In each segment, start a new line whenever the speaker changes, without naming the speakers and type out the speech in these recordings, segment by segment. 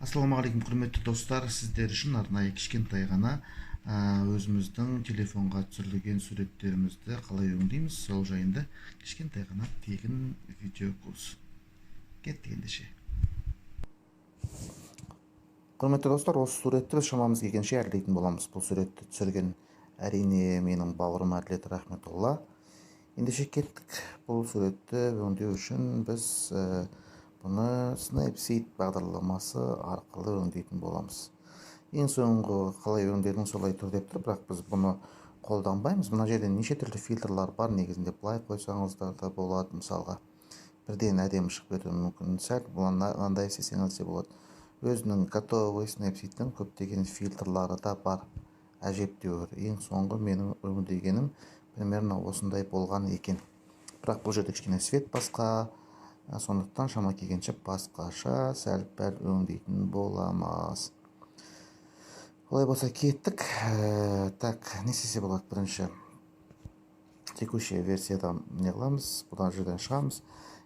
Ассалаумағалейкум, құрметті достар, сіздер үшін арнайы кішкентай ғана өзіміздің телефонға түсірілген суреттерімізді қалай өңдейміз, сол жайында кішкентай ғана тегін видео курс. Кеттік ендеше. Құрметті достар, осы суретті біз шамамыз келгенше әрлейтін боламыз. Бұл суретті түсірген әрине менің бауырым Әділет Рахметолла. Ендеше кеттік. Бұл суретті өңдеу үшін біз бұны Snapseed бағдарламасы арқылы өңдейтін боламыз. Ең соңғы қалай өңдедің солай тұр деп тұр, бірақ біз бұны қолданбаймыз. Мына жерде неше түрлі фильтрлар бар, негізінде былай қойсаңыздар да болады. Мысалға, бірден әдемі шығып кетуі мүмкін. Сәл мынандай істесеңіз де болады. Өзінің готовый Snapseed'тің көптеген фильтрлары да бар. Әжептәуір. Ең соңғы менің өңдегенім примерно осындай болған екен. Бірақ бұл жерде кішкене свет басқа, сондықтан шама келгенше басқаша сәл-пәл өңдейтін боламыз. Олай болса кеттік. Так, не істесе болады? Бірінші текущий версияда не қыламыз? Бұдан жерден шығамыз.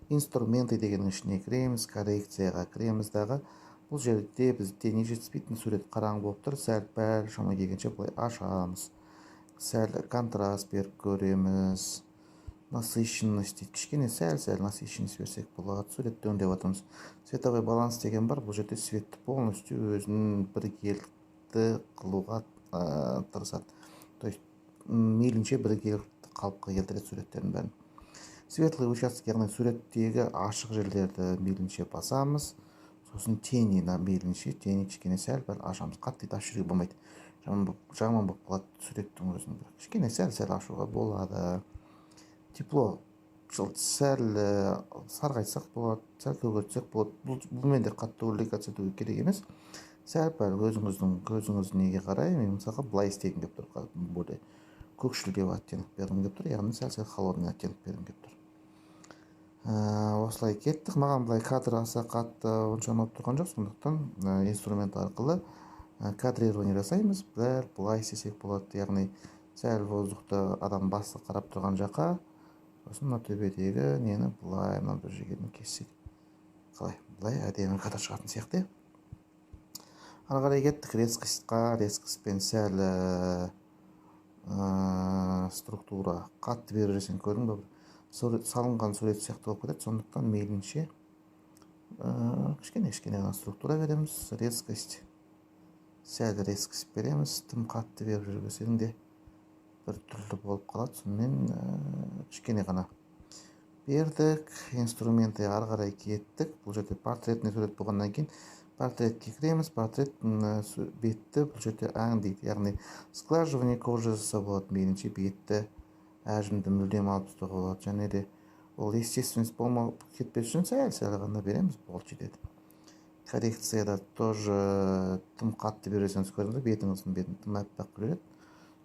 Инструменты дегеннің ішіне кіреміз, коррекцияға кіреміз дағы. Бұл жерде бізде не жетіспейтін, сурет қараң болып тұр. Сәл-пәл шама келгенше бұлай ашамыз. Сәл контраст беріп көреміз. Насыщенность дейді. Кішкене сәл насыщенность берсек болады. Суретті өңдеп жатырмыз. Световой баланс деген бар. Бұл жерде светті полностью өзінің біркелікті қылуға тырысады. То есть мейлінше біркелікті қалыпқа келтіреді суреттердің бәрін. Светлый участок, яғни суреттегі ашық жерлерді мейлінше басамыз. Сосын тени мейлінше, тени кішкене сәл-пәл ашамыз. Қатты ашып жүруге болмайды. Жаман болып қалады суреттің өзін. Кішкене сәл ашуға болады. Тепло сәл сарғайтсақ болады, сәл көгертсек болады. Бұлмен де қатты увлекаться етуге керек емес. Сәл-пәл өзіңіздің көзіңіз неге қарай, мен мысалға былай істегім келіп тұр. Более көкшілдеу оттенок бергім келіп тұр, яғни сәл холодный оттенок бергім келіп тұр. Осылай кеттік. Маған былай кадр аса қатты онша ұнап тұрған жоқ, сондықтан инструмент арқылы кадрирование жасаймыз. Былай істесек болады, яғни сәл воздухты адам басы қарап тұрған жаққа, сосын мына төбедегі нені былай мына бір жігерін кессек. Қалай? Былай әдемі кадр шығатын сияқты. Ары қарай кеттік резкостьқа, резкостьпен сәл структура қатты беріп жүрсең көрдің бе? Салынған сурет сияқты болып кетеді, сондықтан мейлінше кішкене ғана структура береміз. Резкость, сәл резкость береміз. Тым қатты беріп жүргесең де бір түрлі болып қалады. Сонымен кішкене ғана бердік. Инструменты ары қарай кеттік. Бұл жерде портретный сурет болғаннан кейін портретке кіреміз. Портрет бетті бұл жерде әң дейді, яғни сглаживание кожи жасаса болады. Мейлінше бетті әжімді мүлдем алып тастауға болады. Және де ол естественность болмап кетпес үшін сәл ғана береміз, болды жетеді. Коррекцияда тоже тым қатты бересеңіз көрдіңіз, бетіңіздің бетін тым әппақ көреді.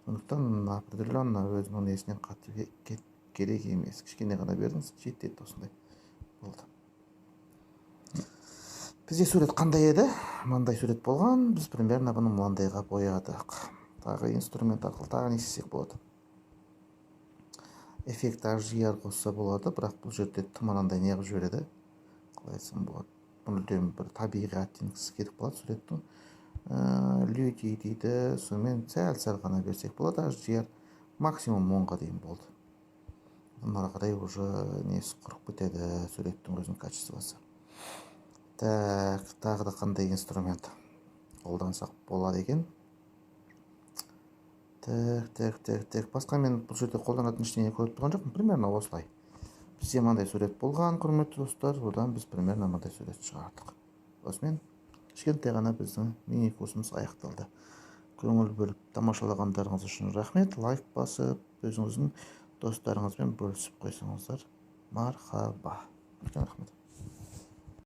Сондықтан определенно өзінің несінен қатты керек емес. Кішкене ғана бердіңіз, жетеді осындай. Болды. Бізде сурет қандай еді? Мынандай сурет болған. Біз примерно бұны мынандайға боядық. Тағы инструмент арқылы тағы не істесек болады? Эффект HDR қосса болады, бірақ бұл жерде тым анандай неғып жібереді. Қалай айтсам болады? Мүлдем бір табиғи оттенкісі кетіп қалады суреттің. Люди дейді, сонымен сәл ғана берсек болады. HDR максимум 10-ға дейін болды. Ары қарай уже несі құрып кетеді суреттің өзінің качествосы. Так, тағы да қандай инструмент қолдансақ болады екен? Так. Басқа мен бұл жерде қолданатын ештеңе көріп тұрған жоқпын. Примерно осылай. Бізде мынандай сурет болған, құрметті достар. Одан біз примерно мынандай сурет шығардық. Осымен кішкентай ғана біздің мини курсымыз аяқталды. Көңіл бөліп тамашалағандарыңыз үшін рахмет. Лайк басып, өзіңіздің достарыңызбен бөлісіп қойсаңыздар мархаба. Рахмет.